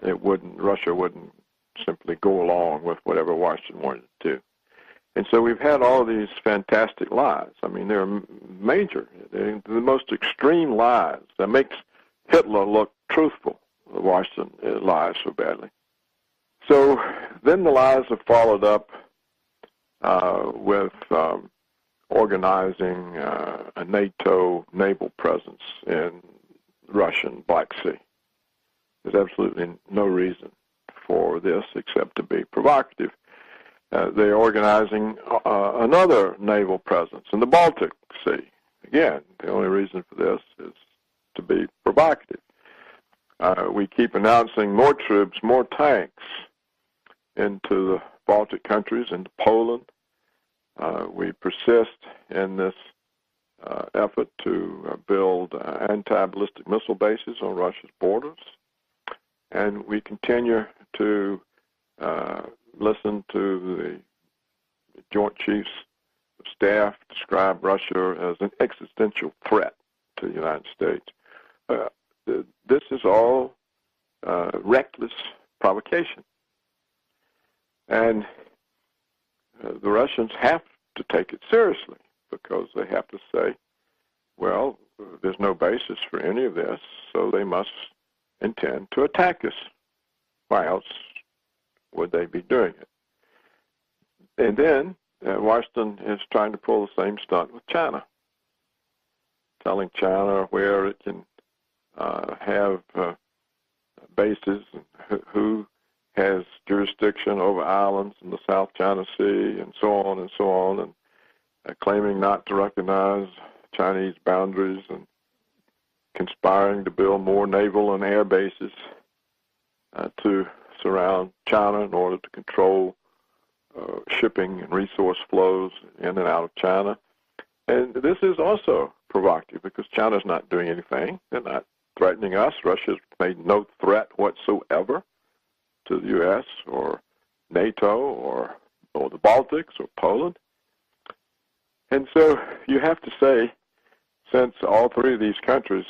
Russia wouldn't simply go along with whatever Washington wanted to do. And so we've had all these fantastic lies. I mean, they're major. They're the most extreme lies that makes Hitler look truthful. Washington lies so badly. So then the lies have followed up with organizing a NATO naval presence in Russian Black Sea. There's absolutely no reason for this except to be provocative. They're organizing another naval presence in the Baltic Sea. Again, the only reason for this is to be provocative. We keep announcing more troops, more tanks into the Baltic countries, into Poland. We persist in this effort to build anti-ballistic missile bases on Russia's borders. And we continue to listen to the Joint Chiefs of Staff describe Russia as an existential threat to the United States. This is all reckless provocation. And the Russians have to take it seriously because they have to say, well, there's no basis for any of this, so they must intend to attack us. Why else would they be doing it? And then Washington is trying to pull the same stunt with China, telling China where it can have bases and who has jurisdiction over islands in the South China Sea and so on and so on, and claiming not to recognize Chinese boundaries and conspiring to build more naval and air bases to surround China in order to control shipping and resource flows in and out of China. And this is also provocative because China's not doing anything. They're not threatening us. Russia's made no threat whatsoever to the U.S. or NATO or the Baltics or Poland. And so you have to say, since all three of these countries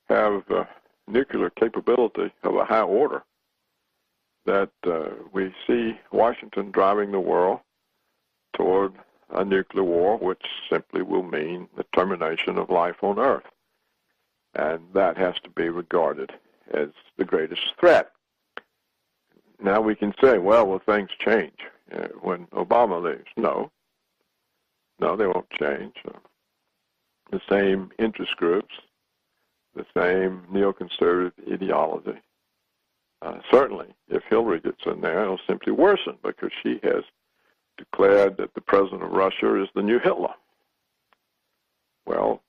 have nuclear capability of a high order, that we see Washington driving the world toward a nuclear war, which simply will mean the termination of life on Earth. And that has to be regarded as the greatest threat. Now we can say, well, will things change when Obama leaves? No, they won't change. The same interest groups, the same neoconservative ideology. Certainly, if Hillary gets in there, it'll simply worsen because she has declared that the president of Russia is the new Hitler. Well,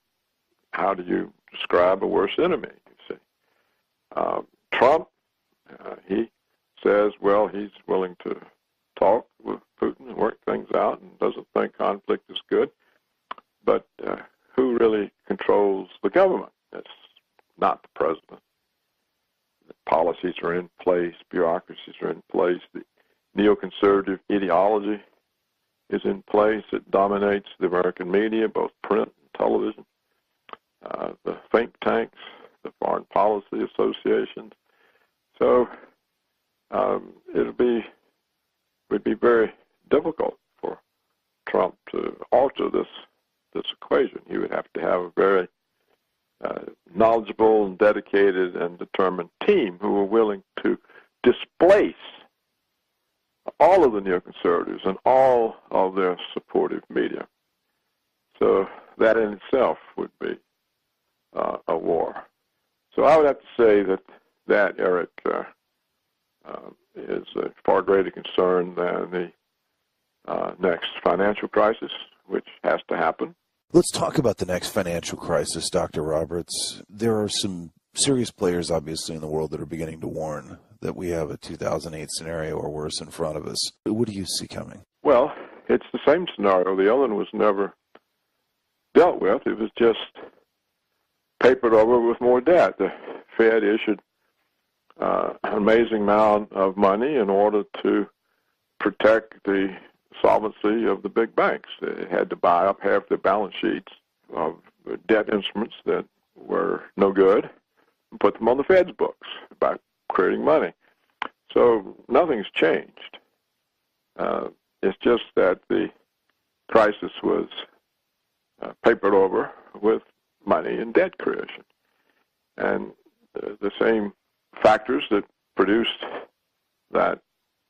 how do you describe a worse enemy, you see? Trump, he says, well, he's willing to talk with Putin and work things out and doesn't think conflict is good. But who really controls the government? It's not the president. The policies are in place, bureaucracies are in place, the neoconservative ideology is in place. It dominates the American media, both print and television, the think tanks, the foreign policy associations. So would be very difficult for Trump to alter this equation. He would have to have a very knowledgeable and dedicated and determined team who are willing to displace all of the neoconservatives and all of their supportive media. So that in itself would be a war. So I would have to say that Eric, is a far greater concern than the next financial crisis, which has to happen. Let's talk about the next financial crisis, Dr. Roberts. There are some serious players, obviously, in the world that are beginning to warn that we have a 2008 scenario or worse in front of us. What do you see coming? Well, it's the same scenario. The other one was never dealt with. It was just papered over with more debt. The Fed issued an amazing amount of money in order to protect the solvency of the big banks. They had to buy up half their balance sheets of debt instruments that were no good and put them on the Fed's books by creating money. So nothing's changed. It's just that the crisis was papered over with money and debt creation. And the same factors that produced that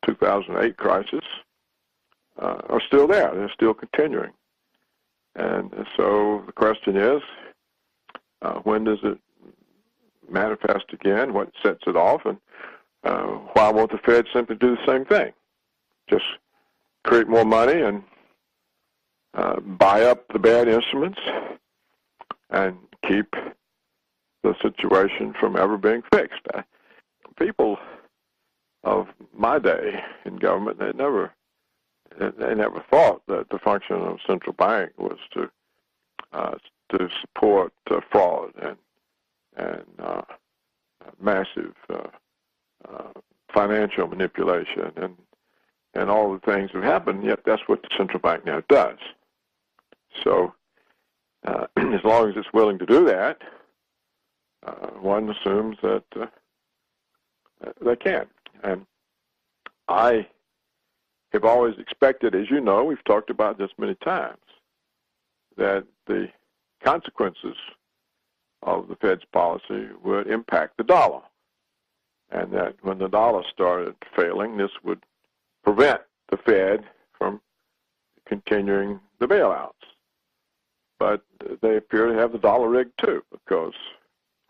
2008 crisis are still there. They're still continuing. And so the question is, when does it manifest again? What sets it off? And why won't the Fed simply do the same thing? Just create more money and buy up the bad instruments and keep the situation from ever being fixed. People of my day in government, they never thought that the function of a central bank was to support fraud and massive financial manipulation and all the things that happen. Yet that's what the central bank now does. So as long as it's willing to do that, one assumes that they can. And I have always expected, as you know, we've talked about this many times, that the consequences of the Fed's policy would impact the dollar, and that when the dollar started failing, this would prevent the Fed from continuing the bailouts. But they appear to have the dollar rigged too, because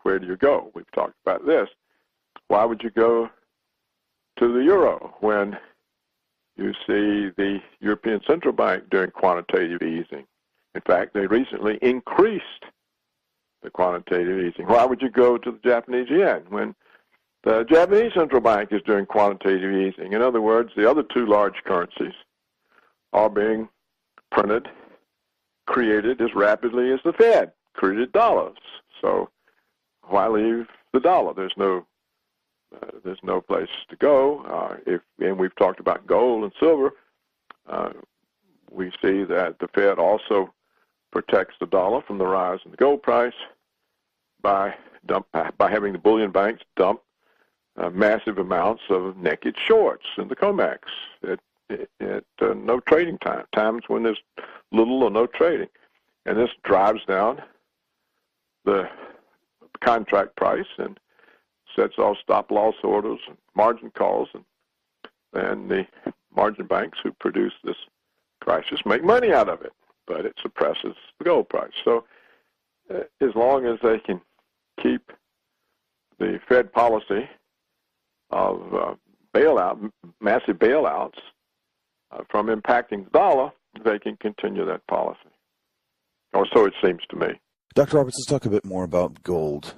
where do you go? We've talked about this. Why would you go to the euro when you see the European Central Bank doing quantitative easing? In fact, they recently increased the quantitative easing. Why would you go to the Japanese yen when the Japanese Central Bank is doing quantitative easing? In other words, the other two large currencies are being printed, created as rapidly as the Fed created dollars. So why leave the dollar? There's no place to go. And we've talked about gold and silver. We see that the Fed also protects the dollar from the rise in the gold price by having the bullion banks dump massive amounts of naked shorts in the COMEX at no trading times when there's little or no trading. And this drives down the contract price and sets off stop-loss orders and margin calls, and the margin banks who produce this crisis make money out of it, but it suppresses the gold price. So as long as they can keep the Fed policy of massive bailouts from impacting the dollar, they can continue that policy. Or so it seems to me. Dr. Roberts, let's talk a bit more about gold,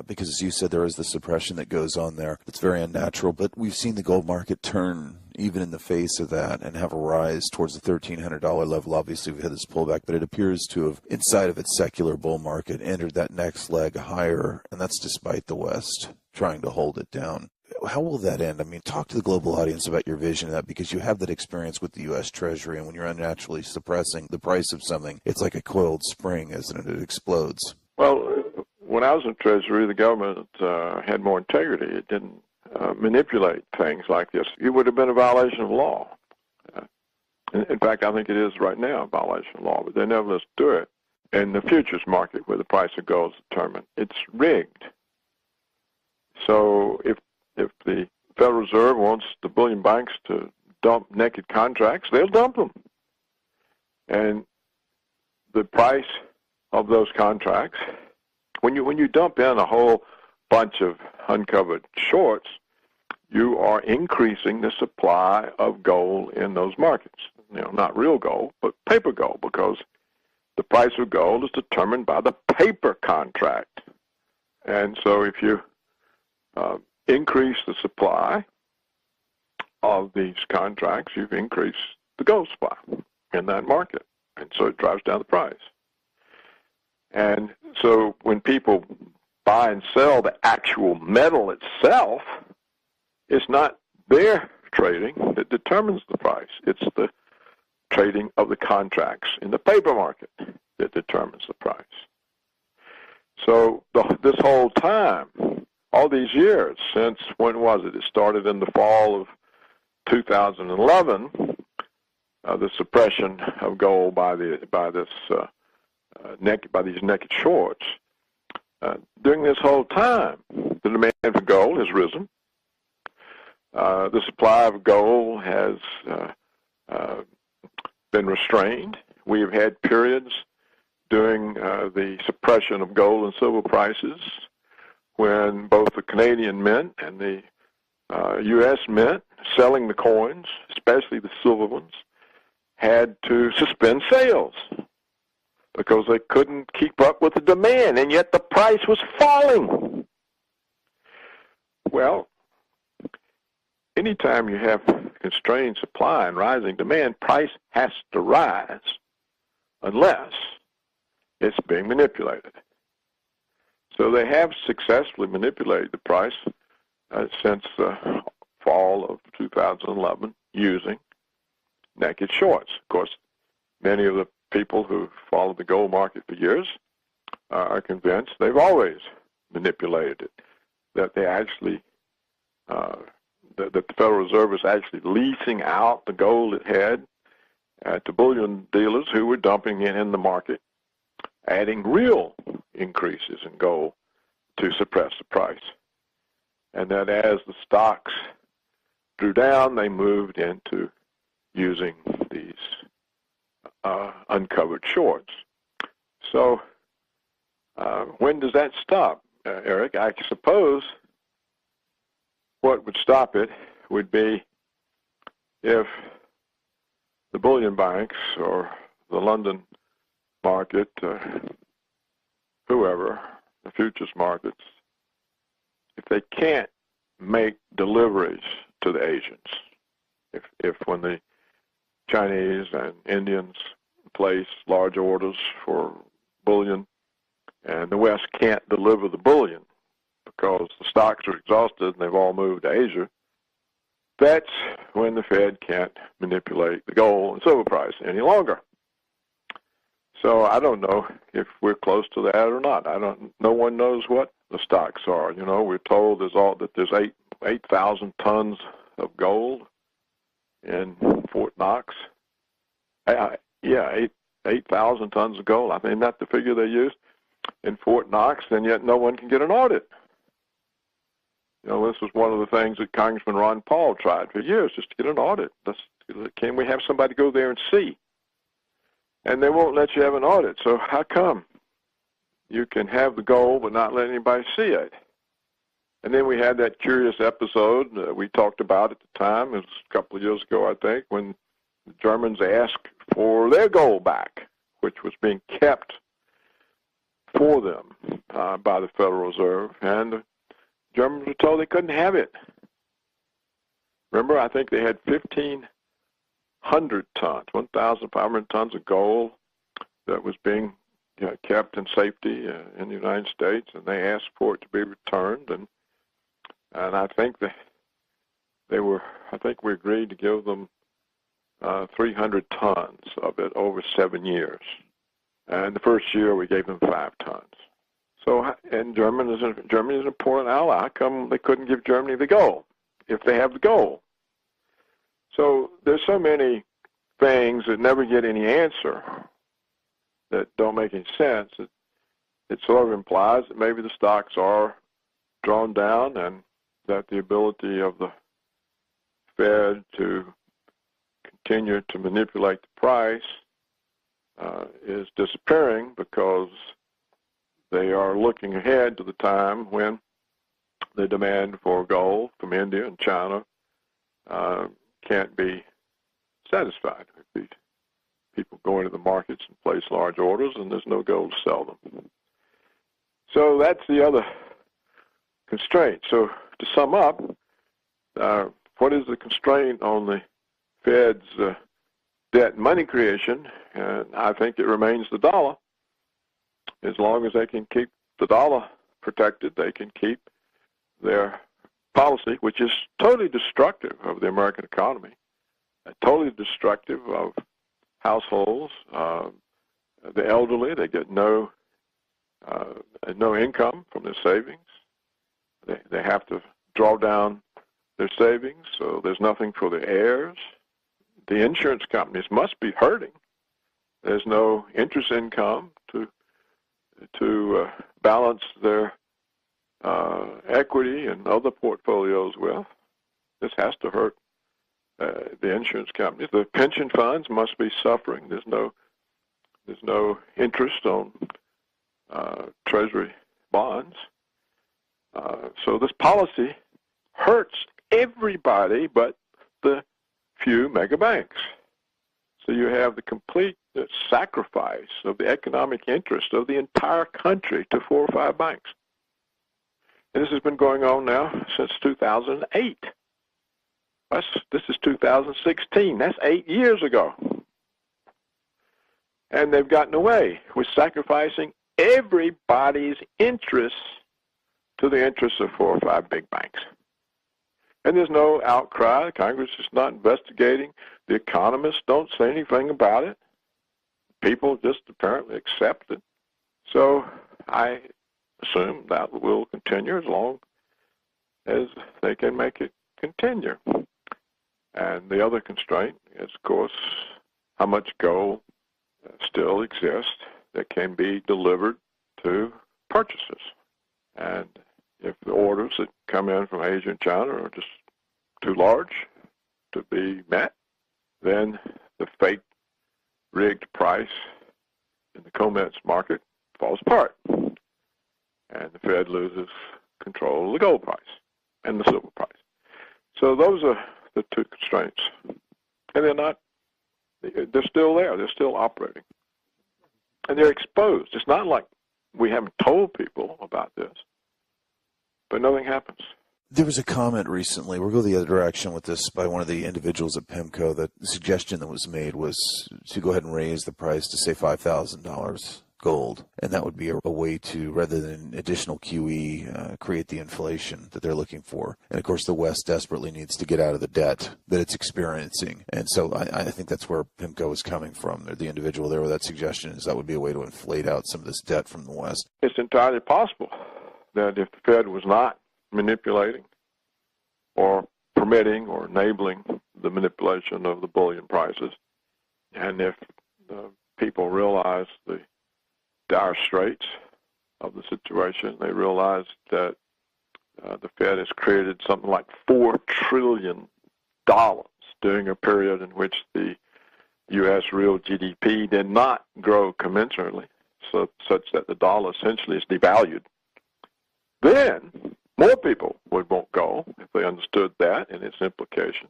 because as you said, there is the suppression that goes on there. It's very unnatural, but we've seen the gold market turn even in the face of that and have a rise towards the $1,300 level. Obviously, we've had this pullback, but it appears to have, inside of its secular bull market, entered that next leg higher, and that's despite the West trying to hold it down. How will that end? I mean, talk to the global audience about your vision of that, because you have that experience with the U.S. Treasury, and when you're unnaturally suppressing the price of something, it's like a coiled spring, isn't it? It explodes. Well, when I was in Treasury, the government had more integrity. It didn't manipulate things like this. It would have been a violation of law. In fact, I think it is right now a violation of law, but they never let us do it. In the futures market, where the price of gold is determined, it's rigged. So if the Federal Reserve wants the bullion banks to dump naked contracts, they'll dump them. And the price of those contracts, when you dump in a whole bunch of uncovered shorts, you are increasing the supply of gold in those markets. You know, not real gold, but paper gold, because the price of gold is determined by the paper contract. And so if you increase the supply of these contracts, you've increased the gold supply in that market. And so it drives down the price. And so when people buy and sell the actual metal itself, it's not their trading that determines the price. It's the trading of the contracts in the paper market that determines the price. So this whole time, all these years, since when was it? It started in the fall of 2011, the suppression of gold by these naked shorts. During this whole time, the demand for gold has risen. The supply of gold has been restrained. We have had periods during the suppression of gold and silver prices when both the Canadian Mint and the U.S. Mint selling the coins, especially the silver ones, had to suspend sales because they couldn't keep up with the demand, and yet the price was falling. Well, anytime you have constrained supply and rising demand, price has to rise unless it's being manipulated. So they have successfully manipulated the price since the fall of 2011 using naked shorts. Of course, many of the people who followed the gold market for years are convinced they've always manipulated it, that they actually that the Federal Reserve is actually leasing out the gold it had to bullion dealers who were dumping it in the market, adding real increases in gold to suppress the price. And that as the stocks drew down, they moved into using these uncovered shorts. So when does that stop, Eric? I suppose what would stop it would be if the bullion banks or the London market, whoever, the futures markets, if they can't make deliveries to the Asians, if when the Chinese and Indians place large orders for bullion and the West can't deliver the bullion because the stocks are exhausted and they've all moved to Asia, that's when the Fed can't manipulate the gold and silver price any longer. So I don't know if we're close to that or not. No one knows what the stocks are. You know, we're told that there's 8,000 tons of gold in Fort Knox. 8,000 tons of gold. I mean, that's the figure they used in Fort Knox, and yet no one can get an audit. You know, this was one of the things that Congressman Ron Paul tried for years, just to get an audit. Can we have somebody go there and see? And they won't let you have an audit. So how come you can have the gold but not let anybody see it? And then we had that curious episode we talked about at the time. It was a couple of years ago, I think, when the Germans asked for their gold back, which was being kept for them by the Federal Reserve. And the Germans were told they couldn't have it. Remember, I think they had 1,500 tons, 1,500 tons of gold that was being kept in safety in the United States, and they asked for it to be returned. And I think we agreed to give them 300 tons of it over 7 years. And the first year we gave them 5 tons. So, and Germany is an important ally. How come they couldn't give Germany the gold if they have the gold? So there's so many things that never get any answer that don't make any sense. It sort of implies that maybe the stocks are drawn down and that the ability of the Fed to continue to manipulate the price is disappearing because they are looking ahead to the time when the demand for gold from India and China can't be satisfied. These people go into the markets and place large orders, and there's no gold to sell them. So that's the other constraint. So to sum up, what is the constraint on the Fed's debt and money creation? And I think it remains the dollar. As long as they can keep the dollar protected, they can keep their policy, which is totally destructive of the American economy, totally destructive of households. The elderly, they get no income from their savings. They have to draw down their savings, so there's nothing for the heirs. The insurance companies must be hurting. There's no interest income to balance their equity and other portfolios with. This has to hurt the insurance companies. The pension funds must be suffering. There's no interest on Treasury bonds. So this policy hurts everybody but the few mega banks. So you have the complete sacrifice of the economic interest of the entire country to 4 or 5 banks. And this has been going on now since 2008. This is 2016. That's 8 years ago. And they've gotten away with sacrificing everybody's interests to the interests of 4 or 5 big banks. And there's no outcry. Congress is not investigating. The economists don't say anything about it. People just apparently accept it. So I assume that will continue as long as they can make it continue. And the other constraint is, of course, how much gold still exists that can be delivered to purchasers. And if the orders that come in from Asia and China are just too large to be met, then the fake rigged price in the COMEX market falls apart. And the Fed loses control of the gold price and the silver price. So those are the two constraints. And they're still there. They're still operating. And they're exposed. It's not like we haven't told people about this, but nothing happens. There was a comment recently, we'll go the other direction with this, by one of the individuals at PIMCO, that the suggestion that was made was to go ahead and raise the price to, say, $5,000 gold. And that would be a way to, rather than additional QE, create the inflation that they're looking for. And, of course, the West desperately needs to get out of the debt that it's experiencing. And so I think that's where PIMCO is coming from. The individual there with that suggestion is that would be a way to inflate out some of this debt from the West. It's entirely possible that if the Fed was not manipulating or permitting or enabling the manipulation of the bullion prices, and if the people realize the dire straits of the situation, they realize that the Fed has created something like $4 trillion during a period in which the U.S. real GDP did not grow commensurately, such that the dollar essentially is devalued. Then more people would want gold if they understood that and its implications.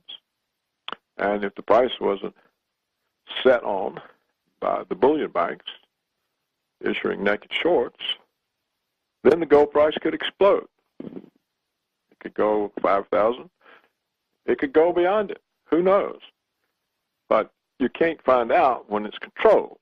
And if the price wasn't set on by the bullion banks issuing naked shorts, then the gold price could explode. It could go 5,000. It could go beyond it. Who knows? But you can't find out when it's controlled.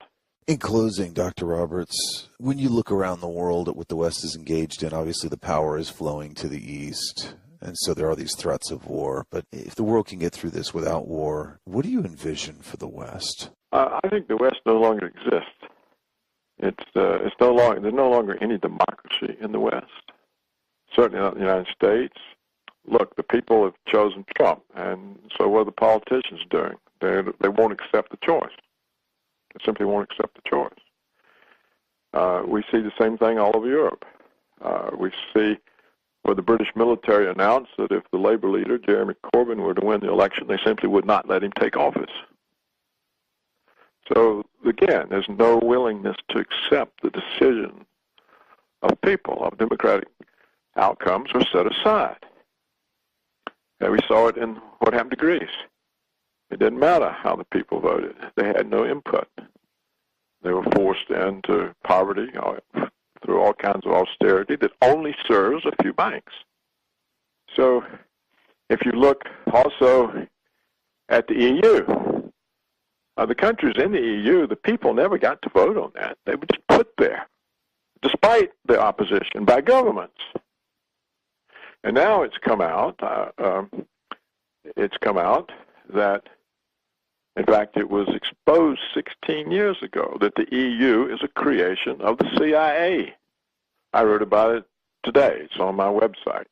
In closing, Dr. Roberts, when you look around the world at what the West is engaged in, obviously the power is flowing to the East, and so there are these threats of war. But if the world can get through this without war, what do you envision for the West? I think the West no longer exists. It's no longer, there's no longer any democracy in the West. Certainly not in the United States. Look, the people have chosen Trump, and so what are the politicians doing? They won't accept the choice. They simply won't accept the choice. We see the same thing all over Europe. We see where the British military announced that if the Labour leader, Jeremy Corbyn, were to win the election, they simply would not let him take office. So, again, there's no willingness to accept the decision of people, of democratic outcomes are set aside. And we saw it in what happened to Greece. It didn't matter how the people voted. They had no input. They were forced into poverty through all kinds of austerity that only serves a few banks. So if you look also at the EU, the countries in the EU, the people never got to vote on that. They were just put there, despite the opposition by governments. And now it's come out that, in fact, it was exposed 16 years ago that the EU is a creation of the CIA. I wrote about it today. It's on my website.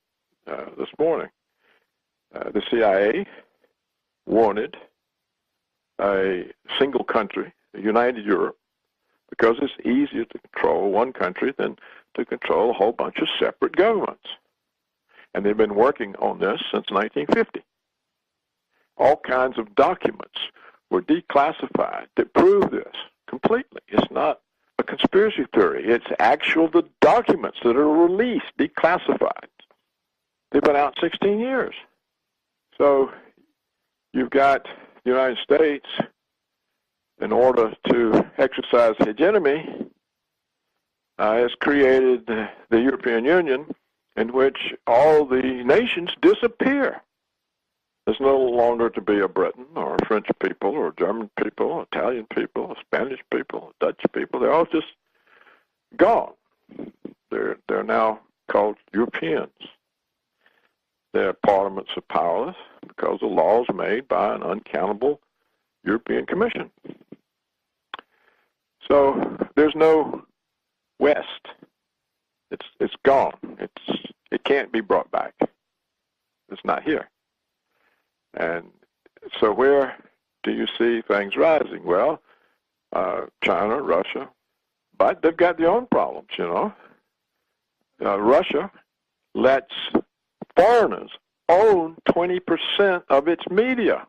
this morning. The CIA wanted a single country, a united Europe, because it's easier to control one country than to control a whole bunch of separate governments. And they've been working on this since 1950. All kinds of documents were declassified that prove this completely. It's not a conspiracy theory. It's the documents that are released, declassified. They've been out 16 years. So you've got the United States, in order to exercise hegemony, has created the European Union, in which all the nations disappear. There's no longer to be a Britain or a French people or German people, Italian people, Spanish people, Dutch people. They're all just gone. They're now called Europeans. Their parliaments are powerless because of laws made by an uncountable European Commission. So there's no West. It's gone. It can't be brought back. It's not here. And so where do you see things rising? Well, China, Russia, but they've got their own problems, you know. Russia lets foreigners own 20% of its media.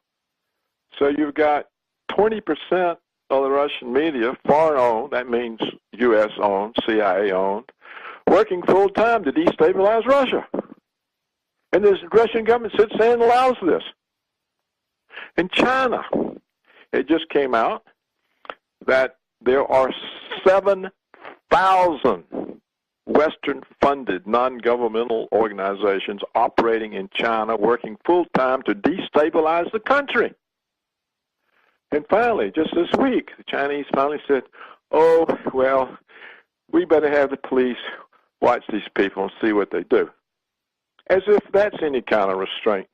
So you've got 20% of the Russian media foreign-owned, that means U.S.-owned, CIA-owned, working full-time to destabilize Russia. And the Russian government sits there and allows this. In China, it just came out that there are 7,000 Western-funded non-governmental organizations operating in China, working full-time to destabilize the country. And finally, just this week, the Chinese finally said, oh, well, we better have the police watch these people and see what they do. As if that's any kind of restraint.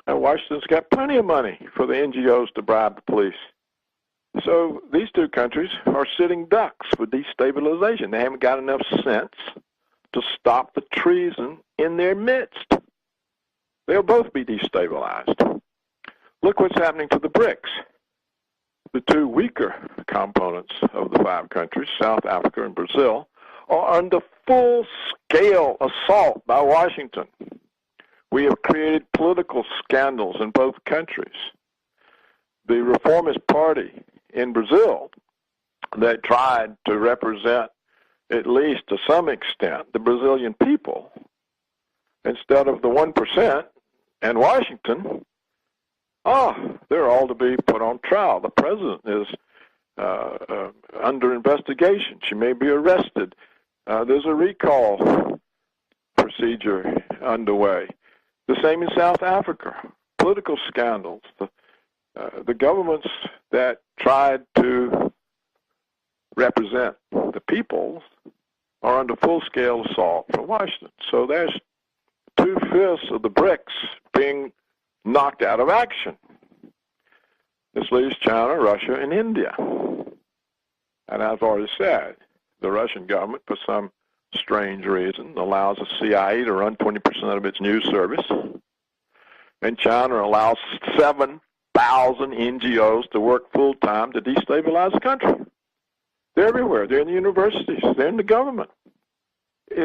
And Washington's got plenty of money for the NGOs to bribe the police. So these two countries are sitting ducks for destabilization. They haven't got enough sense to stop the treason in their midst. They'll both be destabilized. Look what's happening to the BRICS. The two weaker components of the five countries, South Africa and Brazil, are under full-scale assault by Washington. We have created political scandals in both countries. The Reformist Party in Brazil that tried to represent, at least to some extent, the Brazilian people, instead of the 1% and Washington, they're all to be put on trial. The president is under investigation. She may be arrested. There's a recall procedure underway. The same in South Africa. Political scandals. The governments that tried to represent the people are under full-scale assault from Washington. So there's 2/5 of the BRICS being knocked out of action. This leaves China, Russia, and India. And I've already said, the Russian government, for some strange reason, allows the CIA to run 20% of its news service. And China allows 7,000 NGOs to work full-time to destabilize the country. They're everywhere. They're in the universities. They're in the government.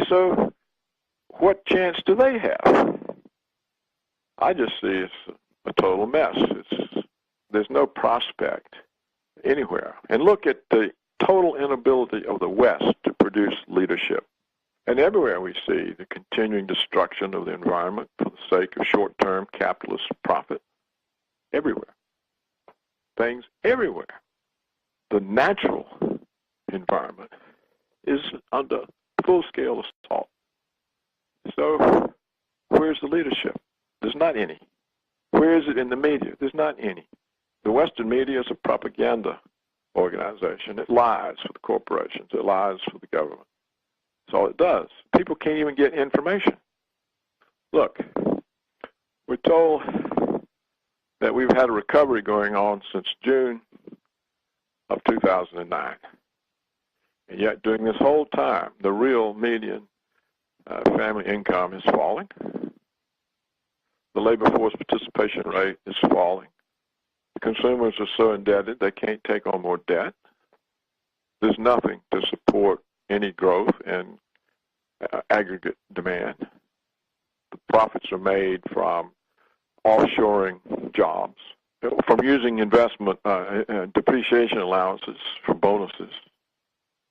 So what chance do they have? I just see it's a total mess. There's no prospect anywhere. And look at the total inability of the West to produce leadership. And everywhere we see the continuing destruction of the environment for the sake of short-term capitalist profit. Everywhere. Things everywhere. The natural environment is under full-scale assault. So where's the leadership? There's not any. Where is it in the media? There's not any. The Western media is a propaganda organization. It lies for the corporations. It lies for the government. That's all it does. People can't even get information. Look, we're told that we've had a recovery going on since June of 2009. And yet during this whole time, the real median family income is falling. The labor force participation rate is falling. The consumers are so indebted they can't take on more debt. There's nothing to support any growth in aggregate demand. The profits are made from offshoring jobs, from using investment depreciation allowances for bonuses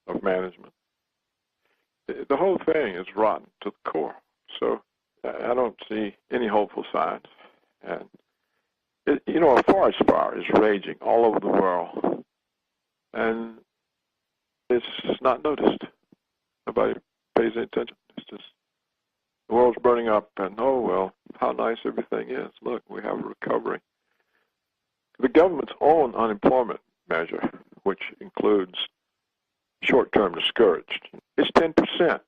of management. The whole thing is rotten to the core. So I don't see any hopeful signs. And, a forest fire is raging all over the world. And it's not noticed. Nobody pays any attention. It's just the world's burning up, and oh, well, how nice everything is. Look, we have a recovery. The government's own unemployment measure, which includes short-term discouraged, is 10%.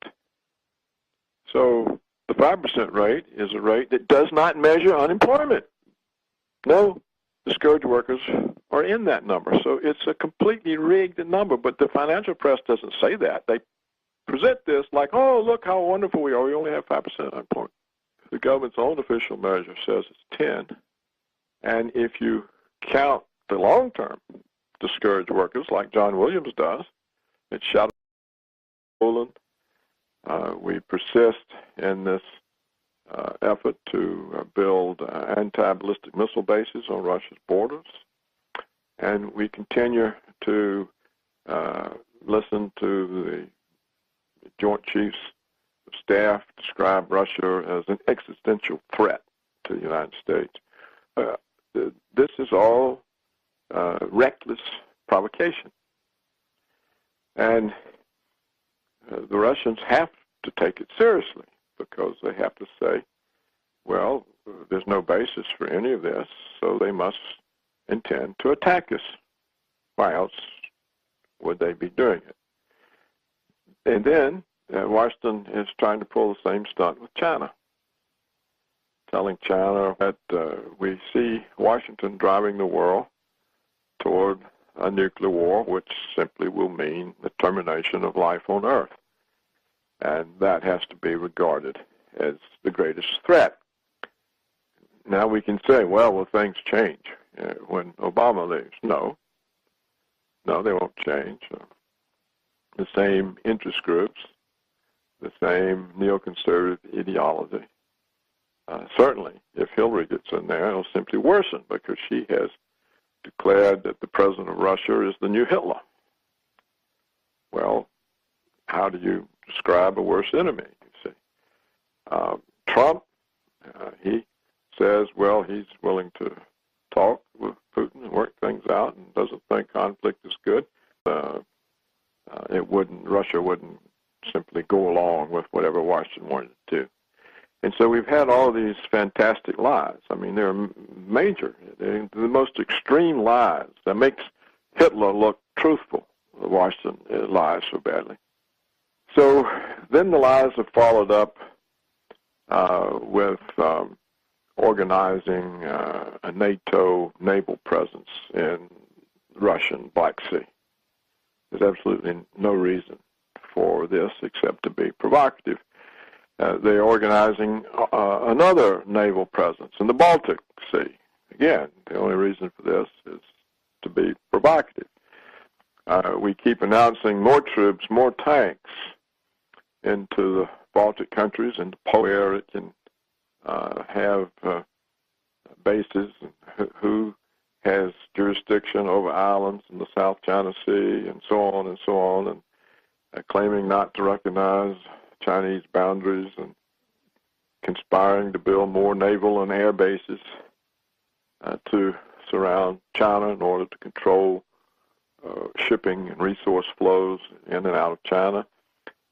So the 5% rate is a rate that does not measure unemployment. No discouraged workers are in that number. So it's a completely rigged number, but the financial press doesn't say that. They present this like, oh, look how wonderful we are. We only have 5% unemployment. The government's own official measure says it's 10. And if you count the long-term discouraged workers like John Williams does, it's shot Poland. We persist in this effort to build anti-ballistic missile bases on Russia's borders. And we continue to listen to the Joint Chiefs of Staff describe Russia as an existential threat to the United States. This is all reckless provocation. And the Russians have to take it seriously because they have to say, well, there's no basis for any of this, so they must intend to attack us. Why else would they be doing it? And then Washington is trying to pull the same stunt with China, telling China that we see Washington driving the world toward a nuclear war, which simply will mean the termination of life on Earth. And that has to be regarded as the greatest threat. Now we can say, well, will things change when Obama leaves? No, they won't change. The same interest groups, the same neoconservative ideology. Certainly, if Hillary gets in there, it'll simply worsen because she has declared that the president of Russia is the new Hitler. Well, how do you describe a worse enemy, you see? Trump, he says, well, he's willing to talk with Putin and work things out and doesn't think conflict is good. Russia wouldn't simply go along with whatever Washington wanted to do. And so we've had all these fantastic lies. I mean, they're major. They're the most extreme lies that makes Hitler look truthful. Washington lies so badly. So then the lies have followed up with organizing a NATO naval presence in Russian Black Sea. There's absolutely no reason for this except to be provocative. They're organizing another naval presence in the Baltic Sea. Again, the only reason for this is to be provocative. We keep announcing more troops, more tanks into the Baltic countries and where it can have bases, who has jurisdiction over islands in the South China Sea, and so on and so on, and claiming not to recognize Chinese boundaries and conspiring to build more naval and air bases to surround China in order to control shipping and resource flows in and out of China.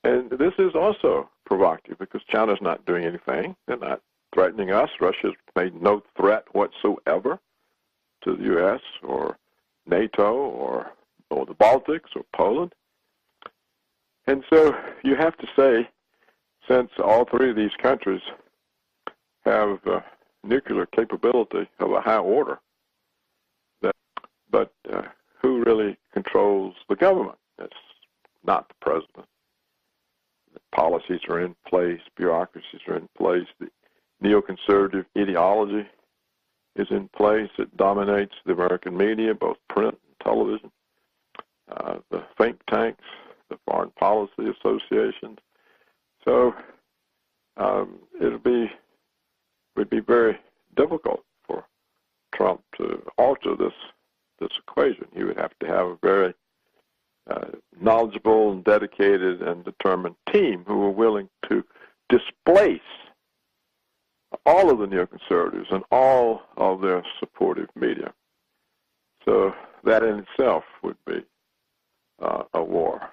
And this is also provocative because China's not doing anything. They're not threatening us. Russia's made no threat whatsoever to the U.S. or NATO or the Baltics or Poland. And so you have to say, since all three of these countries have nuclear capability of a high order, but who really controls the government? It's not the president. policies are in place, bureaucracies are in place, the neoconservative ideology is in place. It dominates the American media, both print and television, the think tanks, the foreign policy associations. So would be very difficult for Trump to alter this equation. He would have to have a very knowledgeable and dedicated and determined team who are willing to displace all of the neoconservatives and all of their supportive media. So that in itself would be a war.